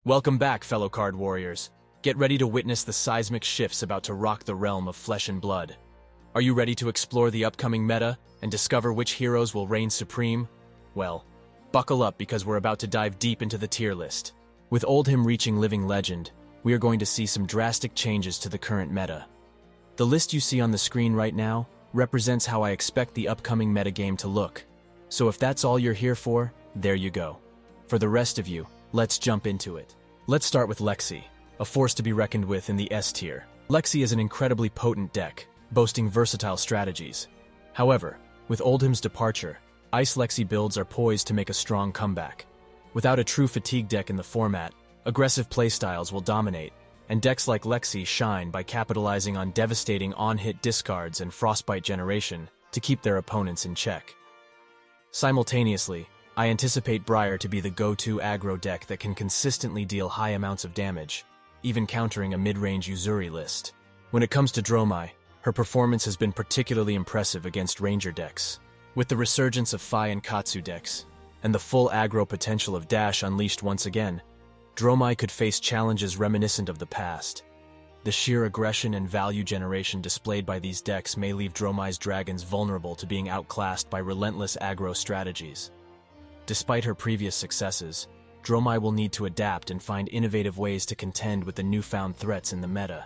Welcome back, fellow card warriors. Get ready to witness the seismic shifts about to rock the realm of Flesh and Blood. Are you ready to explore the upcoming meta and discover which heroes will reign supreme? Well, buckle up because we're about to dive deep into the tier list. With Oldhim reaching living legend, we are going to see some drastic changes to the current meta. The list you see on the screen right now represents how I expect the upcoming metagame to look. So if that's all you're here for, there you go. For the rest of you, let's jump into it. Let's start with Lexi, a force to be reckoned with in the S tier. Lexi is an incredibly potent deck, boasting versatile strategies. However, with Oldhim's departure, Ice Lexi builds are poised to make a strong comeback. Without a true fatigue deck in the format, aggressive playstyles will dominate, and decks like Lexi shine by capitalizing on devastating on-hit discards and frostbite generation to keep their opponents in check. Simultaneously, I anticipate Briar to be the go-to aggro deck that can consistently deal high amounts of damage, even countering a mid-range Uzuri list. When it comes to Dromai, her performance has been particularly impressive against ranger decks. With the resurgence of Fi and Katsu decks, and the full aggro potential of Dash unleashed once again, Dromai could face challenges reminiscent of the past. The sheer aggression and value generation displayed by these decks may leave Dromai's dragons vulnerable to being outclassed by relentless aggro strategies. Despite her previous successes, Dromai will need to adapt and find innovative ways to contend with the newfound threats in the meta.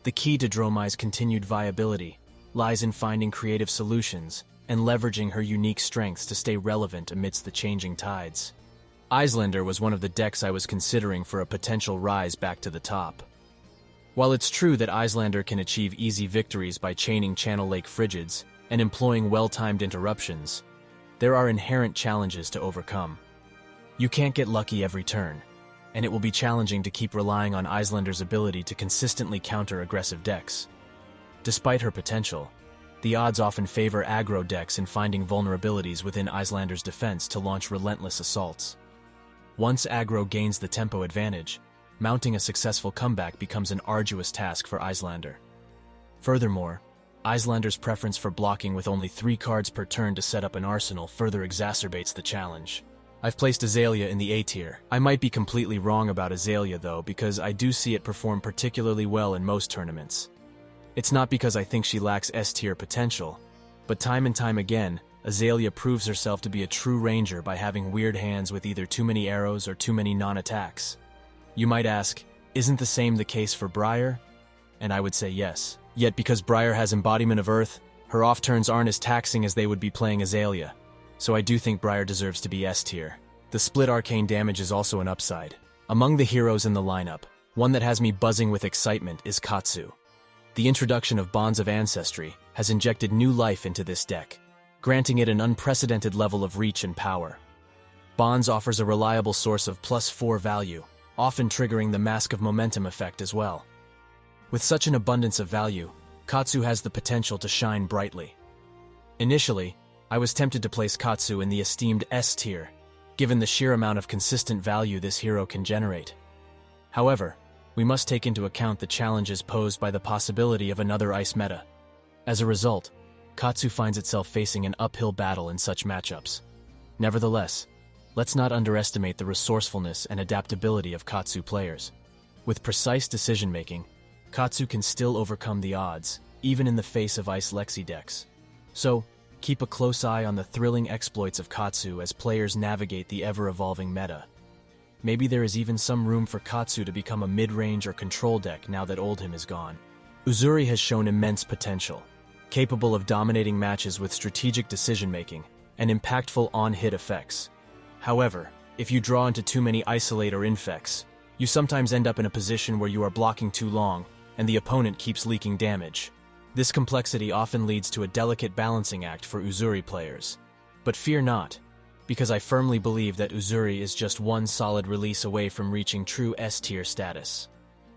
The key to Dromai's continued viability lies in finding creative solutions and leveraging her unique strengths to stay relevant amidst the changing tides. Icelander was one of the decks I was considering for a potential rise back to the top. While it's true that Icelander can achieve easy victories by chaining Channel Lake Frigids and employing well-timed interruptions, there are inherent challenges to overcome. You can't get lucky every turn, and it will be challenging to keep relying on Icelander's ability to consistently counter aggressive decks. Despite her potential, the odds often favor aggro decks in finding vulnerabilities within Icelander's defense to launch relentless assaults. Once aggro gains the tempo advantage, mounting a successful comeback becomes an arduous task for Icelander. Furthermore, Icelander's preference for blocking with only 3 cards per turn to set up an arsenal further exacerbates the challenge. I've placed Azalea in the A tier. I might be completely wrong about Azalea though, because I do see it perform particularly well in most tournaments. It's not because I think she lacks S tier potential, but time and time again, Azalea proves herself to be a true ranger by having weird hands with either too many arrows or too many non-attacks. You might ask, isn't the same the case for Briar? And I would say yes. Yet because Briar has embodiment of Earth, her off-turns aren't as taxing as they would be playing Azalea, so I do think Briar deserves to be S tier. The split arcane damage is also an upside. Among the heroes in the lineup, one that has me buzzing with excitement is Katsu. The introduction of Bonds of Ancestry has injected new life into this deck, granting it an unprecedented level of reach and power. Bonds offers a reliable source of +4 value, often triggering the Mask of Momentum effect as well. With such an abundance of value, Katsu has the potential to shine brightly. Initially, I was tempted to place Katsu in the esteemed S tier, given the sheer amount of consistent value this hero can generate. However, we must take into account the challenges posed by the possibility of another ice meta. As a result, Katsu finds itself facing an uphill battle in such matchups. Nevertheless, let's not underestimate the resourcefulness and adaptability of Katsu players. With precise decision-making, Katsu can still overcome the odds, even in the face of Ice Lexi decks. So, keep a close eye on the thrilling exploits of Katsu as players navigate the ever-evolving meta. Maybe there is even some room for Katsu to become a mid-range or control deck now that Oldhim is gone. Uzuri has shown immense potential, capable of dominating matches with strategic decision-making and impactful on-hit effects. However, if you draw into too many isolate or infects, you sometimes end up in a position where you are blocking too long and the opponent keeps leaking damage. This complexity often leads to a delicate balancing act for Uzuri players. But fear not, because I firmly believe that Uzuri is just one solid release away from reaching true S-tier status.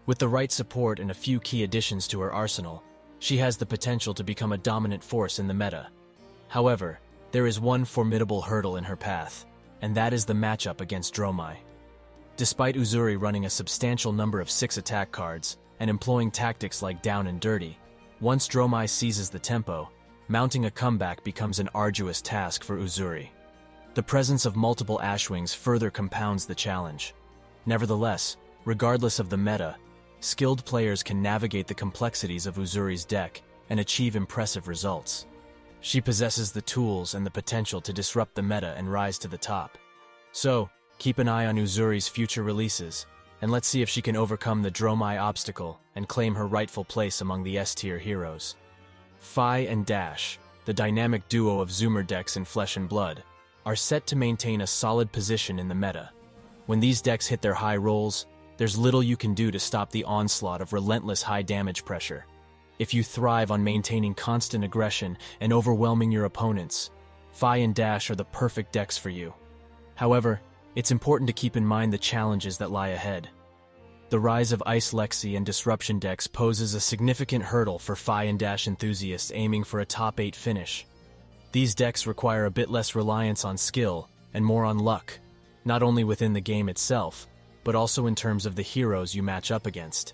With the right support and a few key additions to her arsenal, she has the potential to become a dominant force in the meta. However, there is one formidable hurdle in her path, and that is the matchup against Dromai. Despite Uzuri running a substantial number of 6 attack cards and employing tactics like down and dirty, once Dromai seizes the tempo, mounting a comeback becomes an arduous task for Uzuri. The presence of multiple Ashwings further compounds the challenge. Nevertheless, regardless of the meta, skilled players can navigate the complexities of Uzuri's deck and achieve impressive results. She possesses the tools and the potential to disrupt the meta and rise to the top. So, keep an eye on Uzuri's future releases, and let's see if she can overcome the Dromai obstacle and claim her rightful place among the S-tier heroes. Fi and Dash, the dynamic duo of Zoomer decks in Flesh and Blood, are set to maintain a solid position in the meta. When these decks hit their high rolls, there's little you can do to stop the onslaught of relentless high damage pressure. If you thrive on maintaining constant aggression and overwhelming your opponents, Fi and Dash are the perfect decks for you. However, it's important to keep in mind the challenges that lie ahead. The rise of Ice Lexi and Disruption decks poses a significant hurdle for Fi and Dash enthusiasts aiming for a top 8 finish. These decks require a bit less reliance on skill and more on luck, not only within the game itself, but also in terms of the heroes you match up against.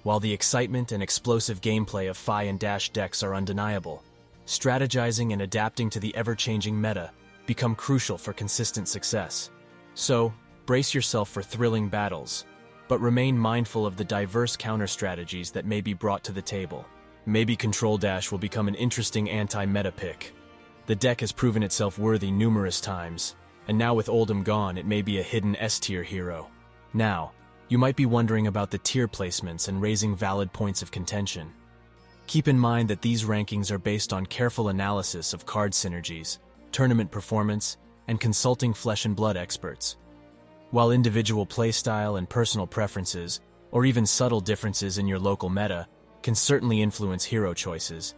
While the excitement and explosive gameplay of Fi and Dash decks are undeniable, strategizing and adapting to the ever-changing meta become crucial for consistent success. So, brace yourself for thrilling battles, but remain mindful of the diverse counter-strategies that may be brought to the table. Maybe Control Dash will become an interesting anti-meta pick. The deck has proven itself worthy numerous times, and now with Oldhim gone, it may be a hidden S-tier hero. Now, you might be wondering about the tier placements and raising valid points of contention. Keep in mind that these rankings are based on careful analysis of card synergies, tournament performance, and consulting Flesh and Blood experts. While individual playstyle and personal preferences, or even subtle differences in your local meta, can certainly influence hero choices,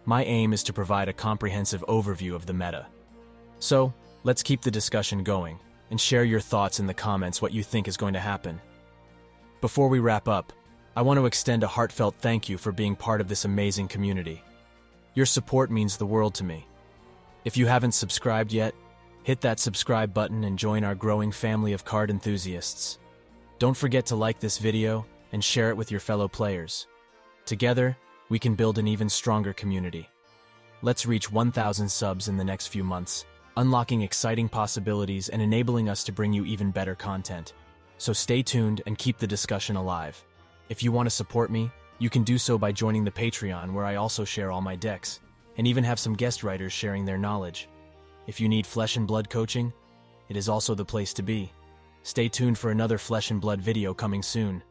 my aim is to provide a comprehensive overview of the meta. So, let's keep the discussion going, and share your thoughts in the comments what you think is going to happen. Before we wrap up, I want to extend a heartfelt thank you for being part of this amazing community. Your support means the world to me. If you haven't subscribed yet, hit that subscribe button and join our growing family of card enthusiasts. Don't forget to like this video and share it with your fellow players. Together, we can build an even stronger community. Let's reach 1,000 subs in the next few months, unlocking exciting possibilities and enabling us to bring you even better content. So stay tuned and keep the discussion alive. If you want to support me, you can do so by joining the Patreon, where I also share all my decks, and even have some guest writers sharing their knowledge. If you need Flesh and Blood coaching, it is also the place to be. Stay tuned for another Flesh and Blood video coming soon.